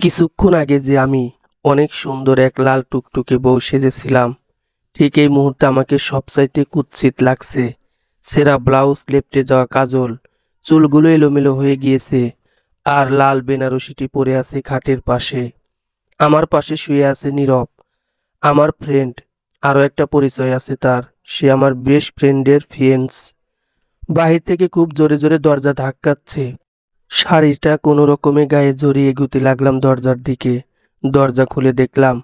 কিছুক্ষণ আগে যে আমি অনেক সুন্দর এক লাল টুকটুকে বউ সেজেছিলাম, ঠিক এই মুহূর্তে আমাকে সবচাইতে কুৎসিত লাগছে। ছেঁড়া ব্লাউজ, লেপ্টে যাওয়া কাজল, চুলগুলো এলোমেলো হয়ে গিয়েছে, আর লাল বেনারসিটি পরে আছে খাটের পাশে। আমার পাশে শুয়ে আছে নীরব, আমার ফ্রেন্ড। আরও একটা পরিচয় আছে তার, সে আমার বেস্ট ফ্রেন্ডের ফিয়েন্স। বাহির থেকে খুব জোরে জোরে দরজা ধাক্কাচ্ছে। শাড়িটা কোনো রকমে গায়ে জড়িয়ে এগুতে লাগলাম দরজার দিকে। দরজা খুলে দেখলাম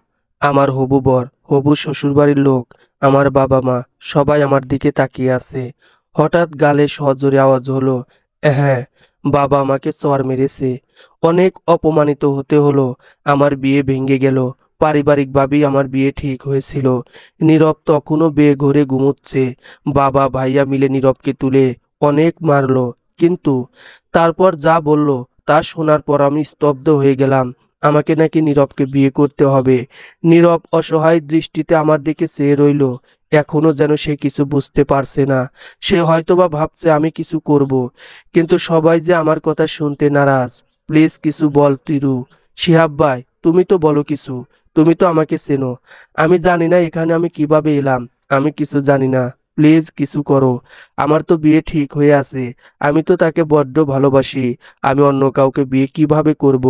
আমার হবু বর, হবু শ্বশুরবাড়ির লোক, আমার বাবা মা সবাই আমার দিকে তাকিয়ে আছে। হঠাৎ গালে সজোরে আওয়াজ হলো, হ্যাঁ, বাবা আমাকে চড় মেরেছে। অনেক অপমানিত হতে হলো। আমার বিয়ে ভেঙে গেল। পারিবারিকভাবেই আমার বিয়ে ঠিক হয়েছিল। নীরব তখনও বেঘোরে ঘুমোচ্ছে। বাবা ভাইয়া মিলে নীরবকে তুলে অনেক মারলো, কিন্তু তারপর যা বলল তা শোনার পর আমি স্তব্ধ হয়ে গেলাম। আমাকে নাকি নীরবকে বিয়ে করতে হবে। নীরব অসহায় দৃষ্টিতে আমার দিকে চেয়ে রইল। এখনো যেন সে কিছু বুঝতে পারছে না। সে হয়তোবা ভাবছে আমি কিছু করব, কিন্তু সবাই যে আমার কথা শুনতে নারাজ। প্লিজ কিছু বল তিরু। শিহাব ভাই, তুমি তো বলো কিছু। তুমি তো আমাকে চেনো। আমি জানি না এখানে আমি কিভাবে এলাম। আমি কিছু জানি না। প্লিজ কিছু করো। আমার তো বিয়ে ঠিক হয়ে আছে। আমি তো তাকে বড্ড ভালোবাসি। আমি অন্য কাউকে বিয়ে কিভাবে করব?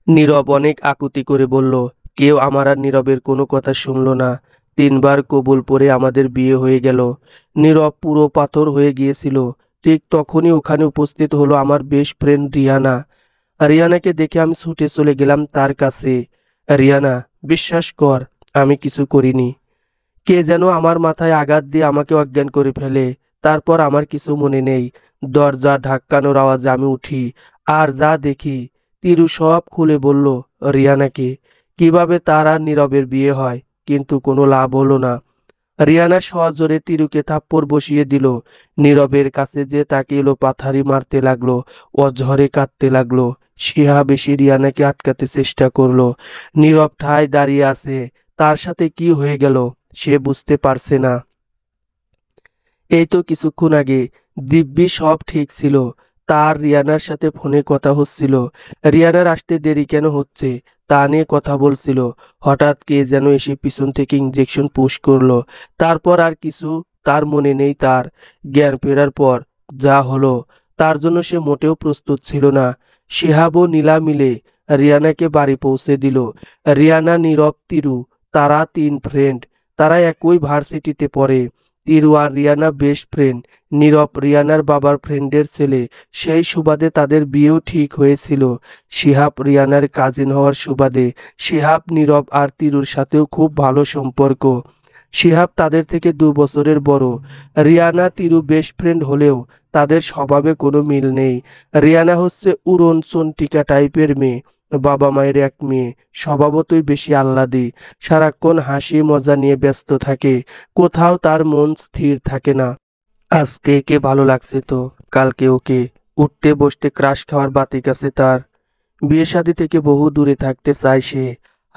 নীরব অনেক আকুতি করে বলল। কেউ আমার আর নীরবের কোনো কথা শুনল না। 3বার কবুল পরে আমাদের বিয়ে হয়ে গেল। নীরব পুরো পাথর হয়ে গিয়েছিল। ঠিক তখনই ওখানে উপস্থিত হলো আমার বেস্ট ফ্রেন্ড রিয়ানা। রিয়ানাকে দেখে আমি ছুটে চলে গেলাম তার কাছে। রিয়ানা, বিশ্বাস কর, আমি কিছু করিনি। কে যেন আমার মাথায় আঘাত দিয়ে আমাকে অজ্ঞান করে ফেলে। তারপর আমার কিছু মনে নেই। দরজা ধাক্কানোর আওয়াজে আমি উঠি, আর যা দেখি, তিরু সব খুলে বলল রিয়ানাকে, কিভাবে তার আর নীরবের বিয়ে হয়। কিন্তু কোনো লাভ হলো না। রিয়ানা সজোরে তিরুকে থাপ্পড় বসিয়ে দিল। নীরবের কাছে যে তাকে এলো পাথারি মারতে লাগলো, অঝরে কাঁদতে লাগলো। শিহাব এসে রিয়ানাকে আটকাতে চেষ্টা করলো। নীরব ঠায় দাঁড়িয়ে আছে। তার সাথে কি হয়ে গেল সে বুঝতে পারছে না। এই তো কিছুক্ষণ আগে দিব্যি সব ঠিক ছিল। তার রিয়ানার সাথে ফোনে কথা হচ্ছিল। রিয়ানার আসতে দেরি কেন হচ্ছে তা নিয়ে কথা বলছিল। হঠাৎ কে যেন এসে পিছন থেকে ইঞ্জেকশন পুশ করলো। তারপর আর কিছু তার মনে নেই। তার জ্ঞান ফেরার পর যা হলো তার জন্য সে মোটেও প্রস্তুত ছিল না। শিহাব ও নীলা মিলে রিয়ানাকে বাড়ি পৌঁছে দিল। রিয়ানা, নীরব, তিরু, তারা 3 ফ্রেন্ড। তারা একই ভার্সিটিতে পড়ে। তিরু আর রিয়ানা বেস্ট ফ্রেন্ড। নীরব রিয়ানার বাবার ফ্রেন্ডের ছেলে। সেই সুবাদে তাদের বিয়েও ঠিক হয়েছিল। শিহাব রিয়ানার কাজিন হওয়ার সুবাদে শিহাব নীরব আর তিরুর সাথেও খুব ভালো সম্পর্ক। শিহাব তাদের থেকে 2 বছরের বড়। রিয়ানা তিরু বেস্ট ফ্রেন্ড হলেও তাদের স্বভাবে কোনো মিল নেই। রিয়ানা হচ্ছে উড়ন চন্টিকা টাইপের মেয়ে। বাবা মায়ের এক মেয়ে, স্বভাবতই বেশি আহ্লাদী। সারাক্ষণ হাসি মজা নিয়ে ব্যস্ত থাকে। কোথাও তার মন স্থির থাকে না। আজকে একে ভালো লাগছে তো কালকে ওকে। উঠতে বসতে ক্রাশ খাওয়ার বাতিক আছে তার। বিয়ে শাদী থেকে বহু দূরে থাকতে চায় সে।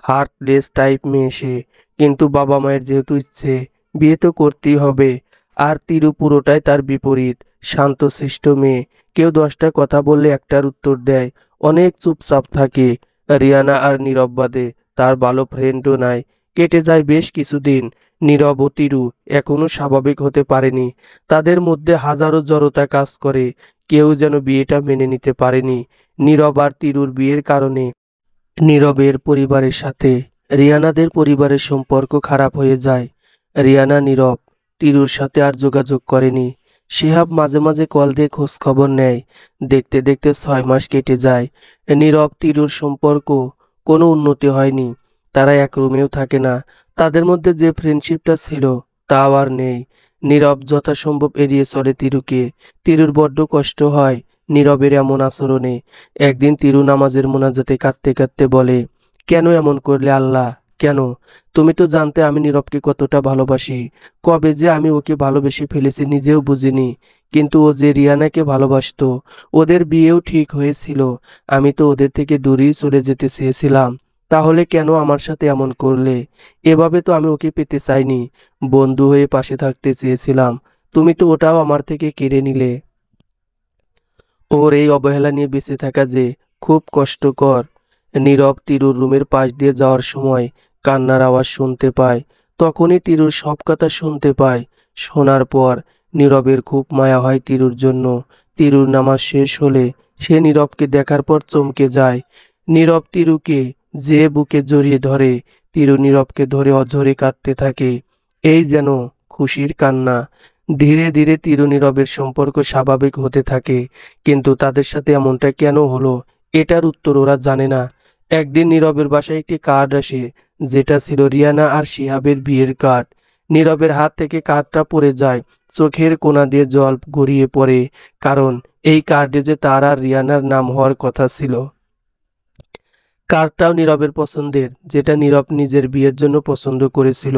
হার্টলেস টাইপ মেয়ে সে। কিন্তু বাবা মায়ের যেহেতু ইচ্ছে, বিয়ে তো করতেই হবে। আর তিরু পুরোটাই তার বিপরীত। শান্তশিষ্ট মেয়ে। কেউ 10টা কথা বললে একটার উত্তর দেয়। অনেক চুপচাপ থাকে। রিয়ানা আর নীরব বাদে তার ভালো ফ্রেন্ডও নাই। কেটে যায় বেশ কিছুদিন। নীরব ও তিরু এখনো স্বাভাবিক হতে পারেনি। তাদের মধ্যে হাজারো জড়তা কাজ করে। কেউ যেন বিয়েটা মেনে নিতে পারেনি। নীরব আর তিরুর বিয়ের কারণে নীরবের পরিবারের সাথে রিয়ানাদের পরিবারের সম্পর্ক খারাপ হয়ে যায়। রিয়ানা নীরব তিরুর সাথে আর যোগাযোগ করেনি। শিহাব মাঝে মাঝে কল দিয়ে খোঁজ খবর নেয়। দেখতে দেখতে 6 মাস কেটে যায়। নীরব তিরুর সম্পর্ক কোনো উন্নতি হয়নি। তারা এক রুমেও থাকে না। তাদের মধ্যে যে ফ্রেন্ডশিপটা ছিল তাও আর নেই। নীরব যথাসম্ভব এড়িয়ে চলে তিরুকে। তিরুর বড্ড কষ্ট হয় নীরবের এমন আচরণে। একদিন তিরু নামাজের মোনাজাতে কাঁদতে কাঁদতে বলে, কেন এমন করলে আল্লাহ? কেন? তুমি তো জানতে আমি নীরবকে কতটা ভালোবাসি। কবে যে আমি ওকে ভালোবেসে ফেলেছি নিজেও বুঝিনি। কিন্তু ও যে রিয়ানাকে ভালোবাসতো, ওদের বিয়েও ঠিক হয়েছিল। আমি তো ওদের থেকে দূরেই চলে যেতে চেয়েছিলাম। তাহলে কেন আমার সাথে এমন করলে? এভাবে তো আমি ওকে পেতে চাইনি। বন্ধু হয়ে পাশে থাকতে চেয়েছিলাম। তুমি তো ওটাও আমার থেকে কেড়ে নিলে। ওর এই অবহেলা নিয়ে বেঁচে থাকা যে খুব কষ্টকর। নীরব তিরুর রুমের পাশ দিয়ে যাওয়ার সময় কান্নার আওয়াজ শুনতে পায়। তখনই তিরুর সব কথা শুনতে পায়। শোনার পর নীরবের খুব মায়া হয় তিরুর জন্য। তিরুর নামাজ শেষ হলে সে নীরবকে দেখার পর চমকে যায়। নীরব তিরুকে যে বুকে জড়িয়ে ধরে। তিরু নীরবকে ধরে অঝরে কাঁদতে থাকে। এই যেন খুশির কান্না। ধীরে ধীরে তিরু নীরবের সম্পর্ক স্বাভাবিক হতে থাকে, কিন্তু তাদের সাথে এমনটা কেন হলো এটার উত্তর ওরা জানে না। একদিন নীরবের বাসায় একটি কার্ড আসে, যেটা ছিল রিয়ানা আর শিহাবের বিয়ের কার্ড। নীরবের হাত থেকে কার্ডটা পড়ে যায়। চোখের কোণা দিয়ে জল গড়িয়ে পড়ে, কারণ এই কার্ডে যে তার আর রিয়ানার নাম হওয়ার কথা ছিল। কার্ডটাও নীরবের পছন্দের, যেটা নীরব নিজের বিয়ের জন্য পছন্দ করেছিল।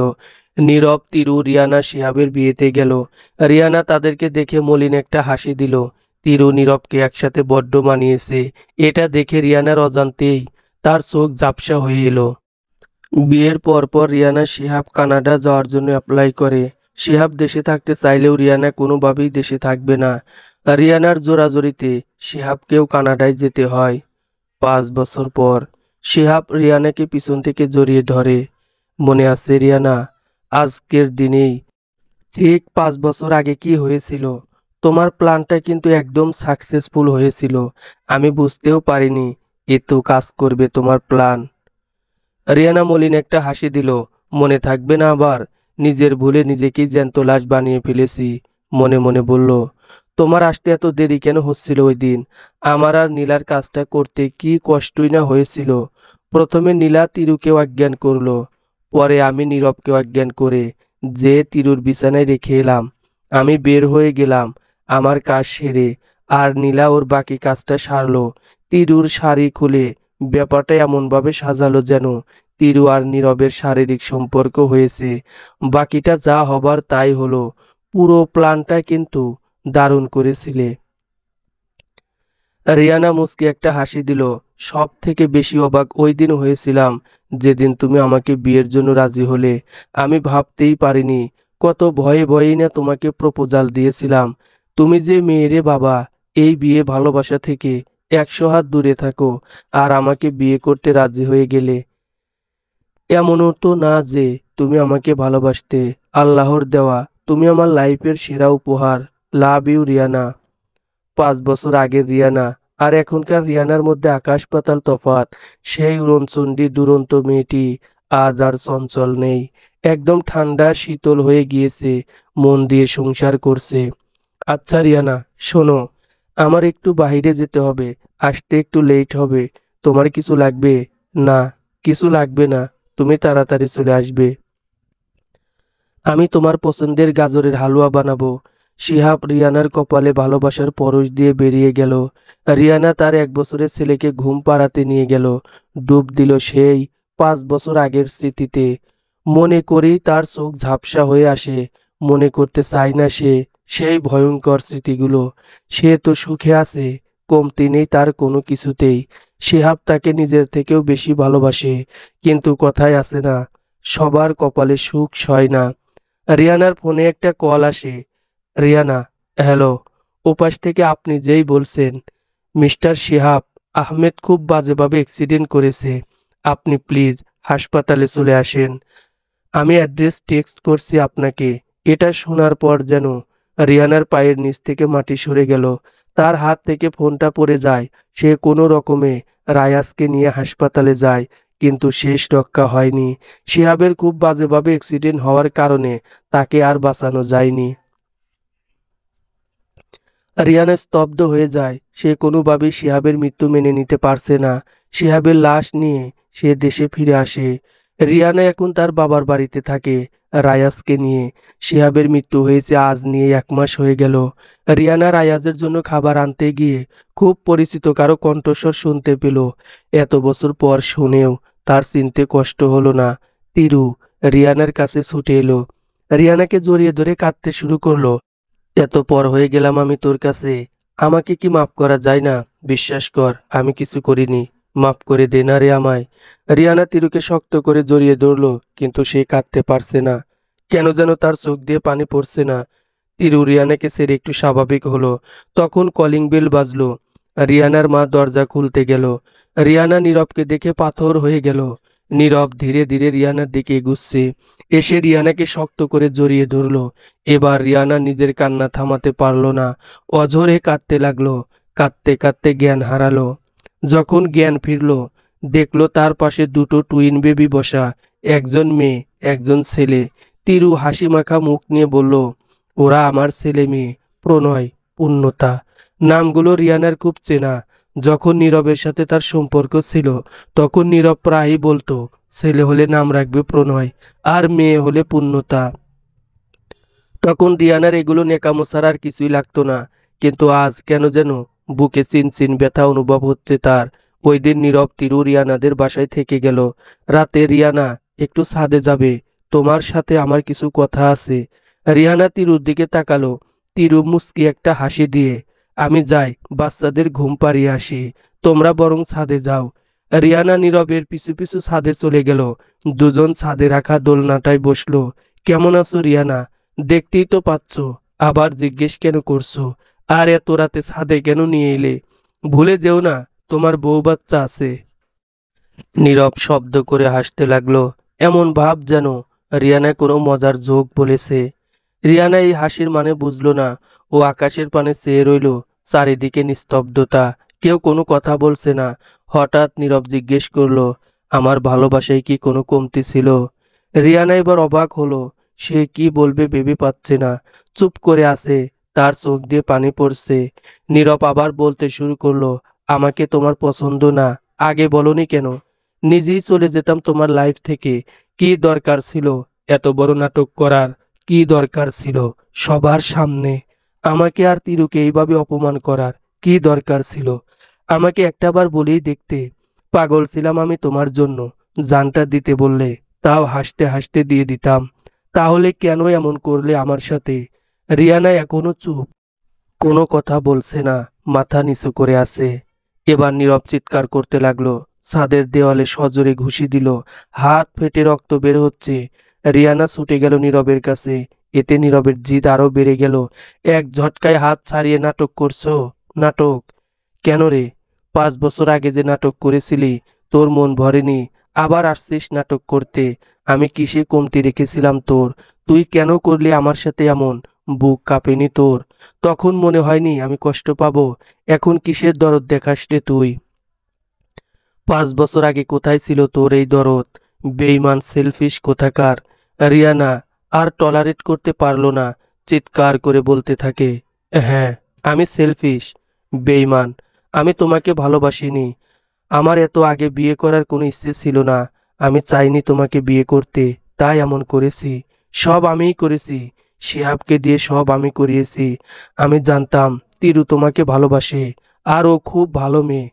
নীরব তিরু রিয়ানা শিহাবের বিয়েতে গেল। রিয়ানা তাদেরকে দেখে মলিন একটা হাসি দিল। তিরু নীরবকে একসাথে বড্ড মানিয়েছে, এটা দেখে রিয়ানার অজান্তেই তার চোখ ঝাপসা হয়ে এলো। বিয়ের পরপর রিয়ানা শিহাব কানাডা যাওয়ার জন্য অ্যাপ্লাই করে। শিহাব দেশে থাকতে চাইলেও রিয়ানা কোনোভাবেই দেশে থাকবে না। রিয়ানার জোরাজোরিতে শিহাবকেও কানাডায় যেতে হয়। 5 বছর পর শিহাব রিয়ানাকে পিছন থেকে জড়িয়ে ধরে। মনে আছে রিয়ানা, আজকের দিনেই ঠিক 5 বছর আগে কি হয়েছিল? তোমার প্ল্যানটা কিন্তু একদম সাকসেসফুল হয়েছিল। আমি বুঝতেও পারিনি এত কাজ করবে তোমার প্ল্যান। রিয়ানা মলিন একটা হাসি দিল। মনে থাকবে না আবার? নিজের ভুলে নিজেকেই জ্যান্ত লাশ বানিয়ে ফেলেছি। মনে মনে বলল, তোমার আসতে এত দেরি কেন হচ্ছিল ওই দিন? আমার আর নীলার কাজটা করতে কি কষ্টই না হয়েছিল। প্রথমে নীলা তিরুকেও অজ্ঞান করলো, পরে আমি নীরবকেও অজ্ঞান করে যে তিরুর বিছানায় রেখে এলাম। আমি বের হয়ে গেলাম আমার কাজ সেরে, আর নীলা ওর বাকি কাজটা সারলো। তিরুর শাড়ি খুলে ব্যাপারটা এমনভাবে সাজালো যেন তিরু আর নীরবের শারীরিক সম্পর্ক হয়েছে। বাকিটা যা হবার তাই হলো। পুরো প্ল্যানটা কিন্তু দারুণ করেছিলে। রিয়ানা মুচকি একটা হাসি দিল। সব থেকে বেশি অবাক ওই দিন হয়েছিলাম, যেদিন তুমি আমাকে বিয়ের জন্য রাজি হলে। আমি ভাবতেই পারিনি কত ভয়ে ভয়েই না তোমাকে প্রপোজাল দিয়েছিলাম। তুমি যে মেয়েরে বাবা, এই বিয়ে ভালোবাসা থেকে 100 হাত দূরে থাকো, আর আমাকে বিয়ে করতে রাজি হয়ে গেলে। এমনও তো না যে তুমি আমাকে ভালোবাসতে। আল্লাহর দেওয়া তুমি আমার লাইফের সেরা উপহার। Love you Rihanna. 5 বছর আগের রিয়ানা আর এখনকার রিয়ানার মধ্যে আকাশ পাতাল তফাৎ। সেই উড়নচণ্ডী দুরন্ত মেয়েটি আজ আর চঞ্চল নেই, একদম ঠান্ডা শীতল হয়ে গিয়েছে, মন দিয়ে সংসার করছে। আচ্ছা রিয়ানা, শোনো, আমার একটু বাইরে যেতে হবে, আসতে একটু লেট হবে। তোমার কিছু লাগবে? না, কিছু লাগবে না, তুমি তাড়াতাড়ি চলে আসবে। আমি তোমার পছন্দের গাজরের হালুয়া বানাবো। শিহাব রিয়ানার কপালে ভালোবাসার পরশ দিয়ে বেরিয়ে গেল। রিয়ানা তার 1 বছরের ছেলেকে ঘুম পাড়াতে নিয়ে গেল। ডুব দিল সেই 5 বছর আগের স্মৃতিতে। মনে করেই তার চোখ ঝাপসা হয়ে আসে। মনে করতে চায় না সে সেই ভয়ঙ্কর স্মৃতিগুলো। সে তো সুখে আছে, কমতি নেই তার কোনো কিছুতেই। শিহাব তাকে নিজের থেকেও বেশি ভালোবাসে, কিন্তু কথায় আছে না, সবার কপালে সুখ সয় না। রিয়ানার ফোনে একটা কল আসে। রিয়ানা, হ্যালো। ওপাশ থেকে আপনি যেই বলছেন, মিস্টার শিহাব আহমেদ খুব বাজেভাবে অ্যাক্সিডেন্ট করেছে। আপনি প্লিজ হাসপাতালে চলে আসেন। আমি অ্যাড্রেস টেক্সট করছি আপনাকে। এটা শোনার পর যেন রিয়ানার পায়ের নিচ থেকে মাটি সরে গেল। তার হাত থেকে ফোনটা পড়ে যায়। সে কোনো রকমে রায়াসকে নিয়ে হাসপাতালে যায়, কিন্তু শেষ রক্ষা হয়নি। শিহাবের খুব বাজেভাবে অ্যাক্সিডেন্ট হওয়ার কারণে তাকে আর বাঁচানো যায়নি। রিয়ানা স্তব্ধ হয়ে যায়। সে কোনোভাবেই শিহাবের মৃত্যু মেনে নিতে পারছে না। শিহাবের লাশ নিয়ে সে দেশে ফিরে আসে। রিয়ানা এখন তার বাবার বাড়িতে থাকে রায়াসকে নিয়ে। শিহাবের মৃত্যু হয়েছে আজ নিয়ে 1 মাস হয়ে গেল। রিয়ানা রায়াজের জন্য খাবার আনতে গিয়ে খুব পরিচিত কারো কণ্ঠস্বর শুনতে পেল। এত বছর পর শুনেও তার চিনতে কষ্ট হলো না। তিরু রিয়ানার কাছে ছুটে এলো। রিয়ানাকে জড়িয়ে ধরে কাঁদতে শুরু করলো। এত পর হয়ে গেলাম আমি তোর কাছে, আমাকে কি মাফ করা যায় না? বিশ্বাস কর, আমি কিছু করিনি, মাফ করে দে না রে আমায়। রিয়ানা তিরুকে শক্ত করে জড়িয়ে ধরলো, কিন্তু সে কাঁদতে পারছে না। কেন যেন তার চোখ দিয়ে পানি পড়ছে না। তিরু রিয়ানাকে ছেড়ে একটু স্বাভাবিক হলো। তখন কলিং বেল বাজলো। রিয়ানার মা দরজা খুলতে গেল। রিয়ানা নীরবকে দেখে পাথর হয়ে গেল। নীরব ধীরে ধীরে রিয়ানার দিকে এগুচ্ছে, এসে রিয়ানাকে শক্ত করে জড়িয়ে ধরল। এবার রিয়ানা নিজের কান্না থামাতে পারল না, অঝরে কাঁদতে লাগলো। কাঁদতে কাঁদতে জ্ঞান হারালো। যখন জ্ঞান ফিরল, দেখলো তার পাশে দুটো টুইন বেবি বসা, একজন মেয়ে একজন ছেলে। তিরু হাসি মাখা মুখ নিয়ে বলল, ওরা আমার ছেলে মেয়ে, প্রণয়, পূর্ণতা। নামগুলো রিয়ানার খুব চেনা। যখন নীরবের সাথে তার সম্পর্ক ছিল, তখন নীরব প্রায়ই বলতো, ছেলে হলে নাম রাখবে প্রণয়, আর মেয়ে হলে পূর্ণতা। তখন রিয়ানার এগুলো নেকামো ছাড়া আর কিছুই লাগতো না। কিন্তু আজ কেন যেন বুকে চিনচিন ব্যথা অনুভব হচ্ছে তার। ওই দিন নীরব তিরু রিয়ানাদের বাসায় থেকে গেল। রাতে রিয়ানা, একটু ছাদে যাবে, তোমার সাথে আমার কিছু কথা আছে। রিয়ানা তিরুর দিকে তাকালো। তিরু মুচকি একটা হাসি দিয়ে, আমি যাই, বাচ্চাদের ঘুম পাড়িয়ে আসি, তোমরা বরং ছাদে যাও। রিয়ানা নীরবের পিছু পিছু ছাদে চলে গেল। দুজন ছাদে রাখা দোলনাটায় বসলো। কেমন আছো রিয়ানা? দেখতেই তো পাচ্ছ, আবার জিজ্ঞেস কেন করছো? আর এত রাতে ছাদে কেন নিয়ে এলে? ভুলে যেও না, তোমার বউ বাচ্চা আছে। নীরব শব্দ করে হাসতে লাগলো, এমন ভাব যেন রিয়ানা কোনো মজার জোক বলেছে। রিয়ানা এই হাসির মানে বুঝলো না। ও আকাশের পানে চেয়ে রইল। চারিদিকে নিস্তব্ধতা, কেউ কোনো কথা বলছে না। হঠাৎ নীরব জিজ্ঞেস করলো, আমার ভালোবাসায় কি কোনো কমতি ছিল? রিয়ানা এবার অবাক হলো। সে কি বলবে ভেবে পাচ্ছে না। চুপ করে আছে, তার চোখ দিয়ে পানি পড়ছে। নীরব আবার বলতে শুরু করলো, আমাকে তোমার পছন্দ না, আগে বলনি কেন? নিজেই চলে যেতাম তোমার লাইফ থেকে। কি দরকার ছিল এত বড় নাটক করার? কি দরকার ছিল সবার সামনে আমাকে আর তিরুকে এইভাবে অপমান করার? কি দরকার ছিল? আমাকে একটাবার বলেই দেখতে। পাগল ছিলাম আমি তোমার জন্য। জানটা দিতে বললে, তাও হাসতে হাসতে দিয়ে দিতাম। তাহলে কেন এমন করলে আমার সাথে? রিয়ানা এখনো চুপ, কোনো কথা বলছে না, মাথা নিচু করে আছে। এবার নীরব চিৎকার করতে লাগলো, ছাদের দেওয়ালে সজোরে ঘুষি দিল। হাত ফেটে রক্ত বের হচ্ছে। রিয়ানা ছুটে গেল নীরবের কাছে। এতে নীরবের জিদ আরো বেড়ে গেল। এক ঝটকায় হাত ছাড়িয়ে, নাটক করছো? নাটক? কেন রে? 5 বছর আগে যে নাটক করেছিলি, তোর মন ভরেনি, আবার আসছিস নাটক করতে? আমি কিসে কমতি রেখেছিলাম তোর? তুই কেন করলি আমার সাথে এমন? বুক কাঁপেনি তোর? তখন মনে হয়নি আমি কষ্ট পাবো? এখন কিসের দরদ দেখাস রে তুই? 5 বছর আগে কোথায় ছিল তোর এই দরদ? বেঈমান সেলফিশ কোথাকার! রিয়ানা আর টলারেট করতে পারলো না, চিৎকার করে বলতে থাকে, হ্যাঁ, আমি সেলফিশ, বেঈমান। আমি তোমাকে ভালোবাসিনি। আমার এত আগে বিয়ে করার কোনো ইচ্ছে ছিল না। আমি চাইনি তোমাকে বিয়ে করতে, তাই এমন করেছি। সব আমিই করেছি। শিহাবকে দিয়ে সব আমি করিয়েছি। আমি জানতাম তিরু তোমাকে ভালোবাসে, আর ও খুব ভালো মেয়ে।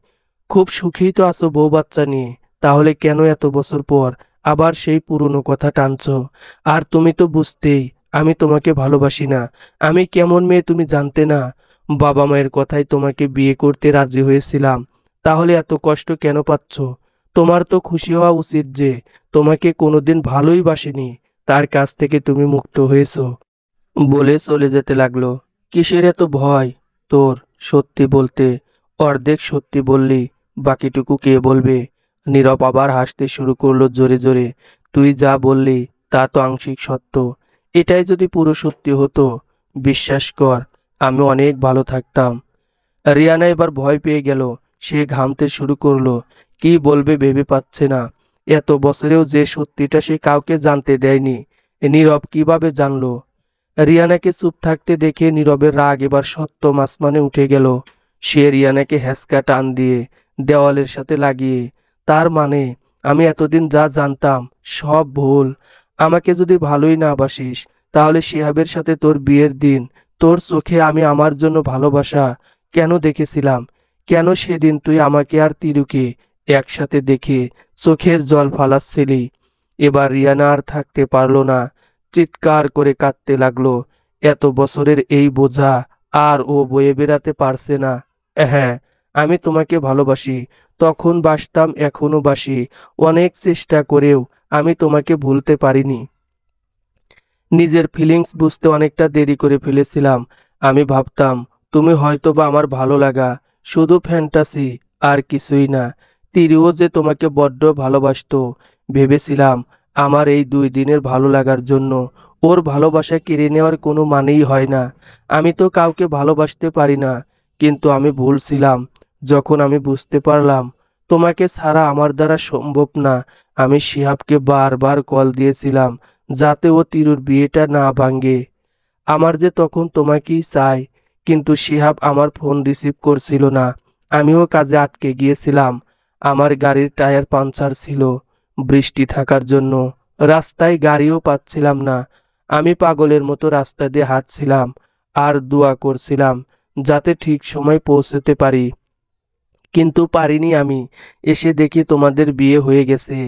খুব সুখী তো আছো বউ বাচ্চা নিয়ে। তাহলে কেন এত বছর পর আবার সেই পুরনো কথা টানছো? আর তুমি তো বুঝতেই আমি তোমাকে ভালোবাসি না। আমি কেমন মেয়ে তুমি জানতে না। বাবা মায়ের কথায় তোমাকে বিয়ে করতে রাজি হয়েছিলাম। তাহলে এত কষ্ট কেন পাচ্ছ? তোমার তো খুশি হওয়া উচিত যে তোমাকে কোনোদিন ভালোই বাসেনি, তার কাছ থেকে তুমি মুক্ত হয়েছো। বলে চলে যেতে লাগলো। কিসের এত ভয় তোর সত্যি বলতে? অর্ধেক সত্যি বললি, বাকিটুকু কে বলবে? নীরব আবার হাসতে শুরু করলো জোরে জোরে। তুই যা বললি তা তো আংশিক সত্য। এটাই যদি পুরো সত্যি হতো, বিশ্বাস কর, আমি অনেক ভালো থাকতাম। রিয়ানা এবার ভয় পেয়ে গেল। সে ঘামতে শুরু করলো। কি বলবে ভেবে পাচ্ছে না। এত বছরেও যে সত্যিটা সে কাউকে জানতে দেয়নি, নীরব কিভাবে জানলো? রিয়ানাকে চুপ থাকতে দেখে নীরবের রাগ এবার সপ্তম আসমানে উঠে গেল। সে রিয়ানাকে হ্যাঁচকা টান দিয়ে দেওয়ালের সাথে লাগিয়ে, তার মানে আমি এতদিন যা জানতাম সব ভুল। আমাকে যদি ভালোই না বাসিস, তাহলে শিহাবের সাথে তোর বিয়ের দিন তোর চোখে আমি আমার জন্য ভালোবাসা কেন দেখেছিলাম? কেন সেদিন তুই আমাকে আর তিরুকে একসাথে দেখে চোখের জল ফালাচ্ছিলি? এবার রিয়ানা আর থাকতে পারল না, চিৎকার করে কাঁদতে লাগলো। এত বছরের এই বোঝা আর ও বয়ে বেড়াতে পারছে না। হ্যাঁ, আমি তোমাকে ভালোবাসি, তখন বাসতাম, এখনো বাসি। অনেক চেষ্টা করেও আমি তোমাকে ভুলতে পারিনি। নিজের ফিলিংস বুঝতে অনেকটা দেরি করে ফেলেছিলাম। আমি ভাবতাম তুমি হয়তো বা আমার ভালো লাগা, শুধু ফ্যান্টাসি, আর কিছুই না। তিরিও যে তোমাকে বড্ড ভালোবাসতো। ভেবেছিলাম আমার এই 2 দিনের ভালো লাগার জন্য ওর ভালোবাসা কেড়ে নেওয়ার কোনো মানেই হয় না। আমি তো কাউকে ভালোবাসতে পারি না, কিন্তু আমি ভুল ছিলাম। যখন আমি বুঝতে পারলাম তোমাকে ছাড়া আমার দ্বারা সম্ভব না, আমি শিহাবকে বারবার কল দিয়েছিলাম যাতে ও তিরুর বিয়েটা না ভাঙে। আমার যে তখন তোমাকেই চাই, কিন্তু শিহাব আমার ফোন রিসিভ করছিল না। আমিও কাজে আটকে গিয়েছিলাম। আমার গাড়ির টায়ার পাংচার ছিল বৃষ্টি থাকার জন্য। রাস্তায় গাড়িও পাচ্ছিলাম না। আমি পাগলের মতো রাস্তা দিয়ে হাঁটছিলাম আর দোয়া করছিলাম যাতে ঠিক সময় পৌঁছতে পারি, কিন্তু পারিনি আমি। এসে দেখি তোমাদের বিয়ে হয়ে গেছে।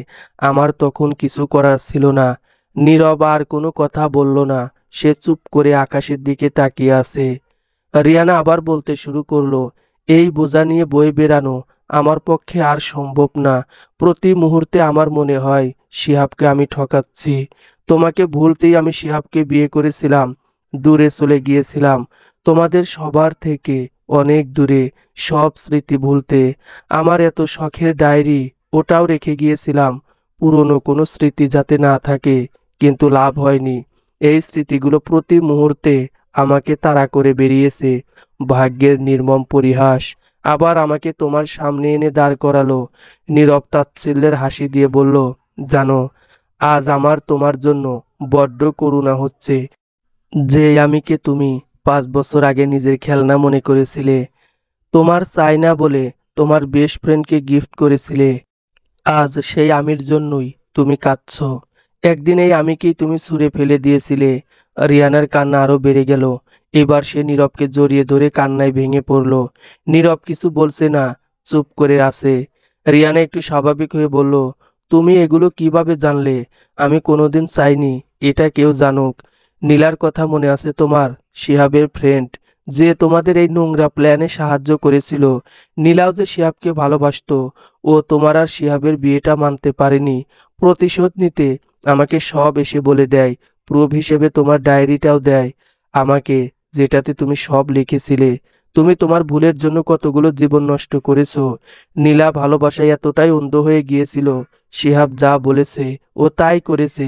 আমার তখন কিছু করার ছিল না। নীরব আর কোনো কথা বলল না। সে চুপ করে আকাশের দিকে তাকিয়ে আছে। রিয়ানা আবার বলতে শুরু করলো, এই বোঝা নিয়ে বয়ে বেড়ানো আমার পক্ষে আর সম্ভব না। প্রতি মুহূর্তে আমার মনে হয় শিহাবকে আমি ঠকাচ্ছি। তোমাকে ভুলতেই আমি শিহাবকে বিয়ে করেছিলাম। দূরে চলে গিয়েছিলাম তোমাদের সবার থেকে, অনেক দূরে। সব স্মৃতি ভুলতে। আমার এত শখের ডায়েরি, ওটাও রেখে গিয়েছিলাম পুরনো কোনো স্মৃতি যাতে না থাকে, কিন্তু লাভ হয়নি। এই স্মৃতিগুলো প্রতি মুহূর্তে আমাকে তাড়া করে বেরিয়েছে। ভাগ্যের নির্মম পরিহাস আবার আমাকে তোমার সামনে এনে দাঁড় করালো। নীরব তাচ্ছিল্যের হাসি দিয়ে বলল, জানো, আজ আমার তোমার জন্য বড্ড করুণা হচ্ছে। যে আমিকে তুমি 5 বছর আগে নিজের খেলনা মনে করেছিলে, তোমার চাই না বলে তোমার বেস্ট ফ্রেন্ডকে গিফট করেছিলে, আজ সেই আমির জন্যই তুমি কাঁদছো। একদিন এই আমিকেই তুমি ছুঁড়ে ফেলে দিয়েছিলে। রিয়ানার কান্না আরো বেড়ে গেল। এবার সে নীরবকে জড়িয়ে ধরে কান্নায় ভেঙে পড়ল। নীরব কিছু বলছে না, চুপ করে আছে। রিয়ানা একটু স্বাভাবিক হয়ে বলল, তুমি এগুলো কিভাবে জানলে? আমি কোনোদিন চাইনি এটা কেউ জানুক। নীলার কথা মনে আছে তোমার? শিহাবের ফ্রেন্ড, যে তোমাদের এই নোংরা প্ল্যানে সাহায্য করেছিল। নীলাও যে শিহাবকে ভালোবাসতো। ও তোমার আর শিহাবের বিয়েটা মানতে পারেনি। প্রতিশোধ নিতে আমাকে সব এসে বলে দেয়। প্রুফ হিসেবে তোমার ডায়েরিটাও দেয় আমাকে, যেটাতে তুমি সব লিখেছিলে। তুমি তোমার ভুলের জন্য কতগুলো জীবন নষ্ট করেছো। নীলা ভালোবাসায় এতটাই অন্ধ হয়ে গিয়েছিল, শিহাব যা বলেছে ও তাই করেছে।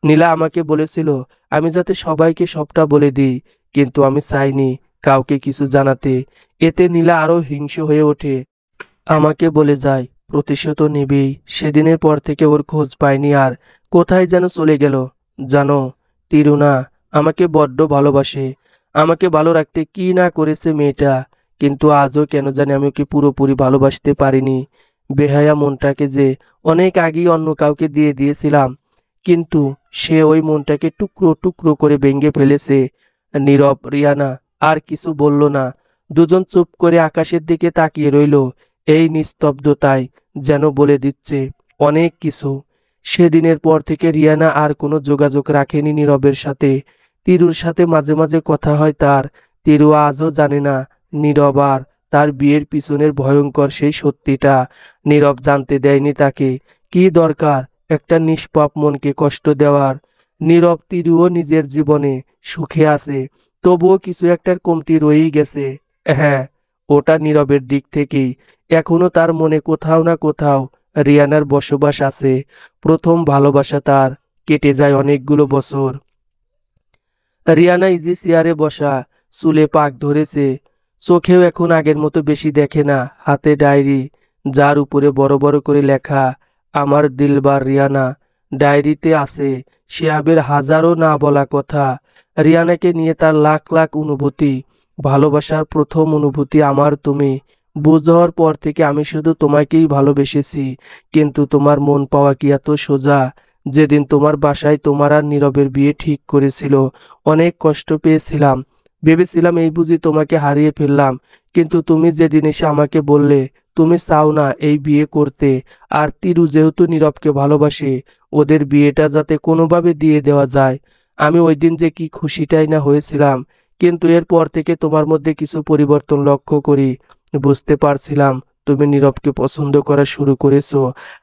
নীলা আমাকে বলেছিল আমি যাতে সবাইকে সবটা বলে দিই, কিন্তু আমি চাইনি কাউকে কিছু জানাতে। এতে নীলা আরো হিংস্র হয়ে ওঠে। আমাকে বলে যায় প্রতিশোধ নেবেই। সেদিনের পর থেকে ওর খোঁজ পাইনি আর। কোথায় যেন চলে গেল। জানো, তিরুনা আমাকে বড্ড ভালোবাসে। আমাকে ভালো রাখতে কি না করেছে মেয়েটা, কিন্তু আজও কেন জানি আমি ওকে পুরোপুরি ভালোবাসতে পারিনি। বেহায়া মনটাকে যে অনেক আগেই অন্য কাউকে দিয়ে দিয়েছিলাম, কিন্তু সে ওই মনটাকে টুকরো টুকরো করে ভেঙে ফেলেছে। নীরব, রিয়ানা আর কিছু বলল না। দুজন চুপ করে আকাশের দিকে তাকিয়ে রইল। এই নিস্তব্ধতায় যেন বলে দিচ্ছে অনেক কিছু। সেদিনের পর থেকে রিয়ানা আর কোনো যোগাযোগ রাখেনি নীরবের সাথে। তিরুর সাথে মাঝে মাঝে কথা হয় তার। তিরু আজও জানে না নীরব আর তার বিয়ের পিছনের ভয়ঙ্কর সেই সত্যিটা। নীরব জানতে দেয়নি তাকে। কি দরকার একটা নিষ্পাপ মনকে কষ্ট দেওয়ার? নীরব তিরুও নিজের জীবনে সুখে আছে, তবুও কিছু একটার কমতি রয়েই গেছে। হ্যাঁ, ওটা নীরবের দিক থেকেই। এখনো তার মনে কোথাও না কোথাও রিয়ানার বসবাস আছে। প্রথম ভালোবাসা তার। কেটে যায় অনেকগুলো বছর। রিয়ানা ইজি চেয়ারে বসা, চুলে পাক ধরেছে। চোখেও এখন আগের মতো বেশি দেখে না। হাতে ডায়েরি, যার উপরে বড় বড় করে লেখা, আমার দিলবার রিয়ানা। ডায়েরিতে আছে শিহাবের হাজারো না বলা কথা। রিয়ানাকে নিয়ে তার লাখ লাখ অনুভূতি। ভালোবাসার প্রথম অনুভূতি আমার তুমি। বুঝ হওয়ার পর থেকে আমি শুধু তোমাকেই ভালোবেসেছি, কিন্তু তোমার মন পাওয়া কি এত সোজা? যেদিন তোমার বাসায় তোমার আর নীরবের বিয়ে ঠিক করেছিল, অনেক কষ্ট পেয়েছিলাম। ভেবেছিলাম এই বুঝি তোমাকে হারিয়ে ফেললাম, কিন্তু তুমি যেদিন এসে আমাকে বললে তুমি চাও না এই বিয়ে করতে, আর তিরু যেহেতু নীরবকে ভালোবাসে, ওদের বিয়েটা যাতে কোনোভাবে দিয়ে দেওয়া যায়, আমি ওই দিন যে কি খুশিটাই না হয়েছিলাম। কিন্তু এরপর থেকে তোমার মধ্যে কিছু পরিবর্তন লক্ষ্য করি। বুঝতে পারছিলাম তুমি নীরবকে পছন্দ করা শুরু করেছো।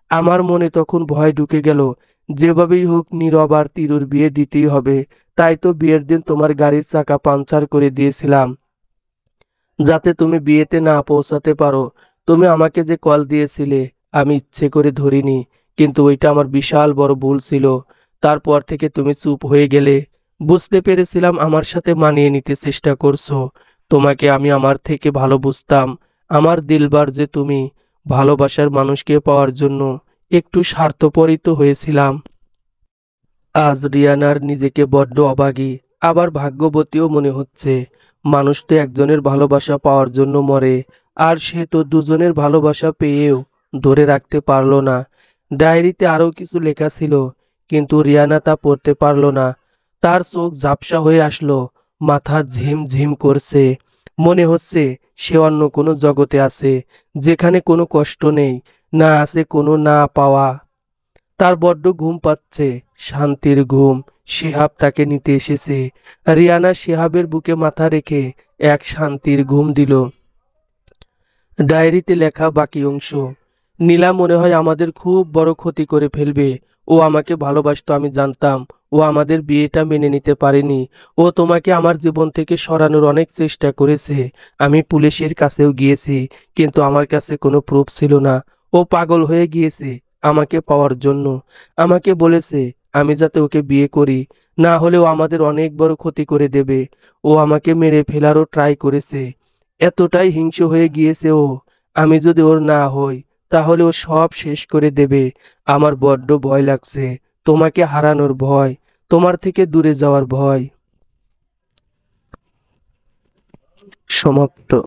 আমার মনে তখন ভয় ঢুকে গেল। যেভাবেই হোক নীরব আর তিরুর বিয়ে দিতেই হবে। তাই তো বিয়ের দিন তোমার গাড়ির চাকা পাংচার করে দিয়েছিলাম। যাতে তুমি বিয়েতে না পৌঁছাতে পারো। তুমি আমাকে যে কল দিয়েছিলে, আমি ইচ্ছে করে ধরিনি, কিন্তু ওইটা আমার বিশাল বড় ভুল ছিল। তারপর থেকে তুমি চুপ হয়ে গেলে। বুঝতে পেরেছিলাম আমার সাথে মানিয়ে নিতে চেষ্টা করছো। তোমাকে আমি আমার থেকে ভালো বুঝতাম। আমার দিলবার যে তুমি। ভালোবাসার মানুষকে পাওয়ার জন্য একটু স্বার্থপরই তো হয়েছিলাম। আজ রিয়ানার নিজেকে বড্ড অবাগী, আবার ভাগ্যবতীও মনে হচ্ছে। মানুষ তো একজনের ভালোবাসা পাওয়ার জন্য মরে, আর সে তো দুজনের ভালোবাসা পেয়েও ধরে রাখতে পারলো না। ডায়েরিতে আরও কিছু লেখা ছিল, কিন্তু রিয়ানা তা পড়তে পারলো না। তার চোখ ঝাপসা হয়ে আসলো, মাথা ঝিমঝিম করছে। মনে হচ্ছে সে অন্য কোনো জগতে আছে, যেখানে কোনো কষ্ট নেই, না আছে কোনো না পাওয়া। তার বড্ড ঘুম পাচ্ছে, শান্তির ঘুম। শিহাব তাকে নিতে এসেছে। রিয়ানা শিহাবের বুকে মাথা রেখে এক শান্তির ঘুম দিল। ডায়েরিতে লেখা বাকি অংশ। নীলা মনে হয় আমাদের খুব বড় ক্ষতি করে ফেলবে। ও আমাকে ভালোবাসতো, আমি জানতাম। ও আমাদের বিয়েটা মেনে নিতে পারেনি। ও তোমাকে আমার জীবন থেকে সরানোর অনেক চেষ্টা করেছে। আমি পুলিশের কাছেও গিয়েছি, কিন্তু আমার কাছে কোনো প্রুফ ছিল না। ও পাগল হয়ে গিয়েছে আমাকে পাওয়ার জন্য। আমাকে বলেছে আমি যাতে ওকে বিয়ে করি, না হলেও আমাদের অনেক বড় ক্ষতি করে দেবে। ও আমাকে মেরে ফেলারও ট্রাই করেছে। এতটাই হিংস্র হয়ে গিয়েছে ও। আমি যদি ওর না হই, তাহলে ও সব শেষ করে দেবে। আমার বড্ড ভয় লাগছে। তোমাকে হারানোর ভয়, তোমার থেকে দূরে যাওয়ার ভয়। সমাপ্ত।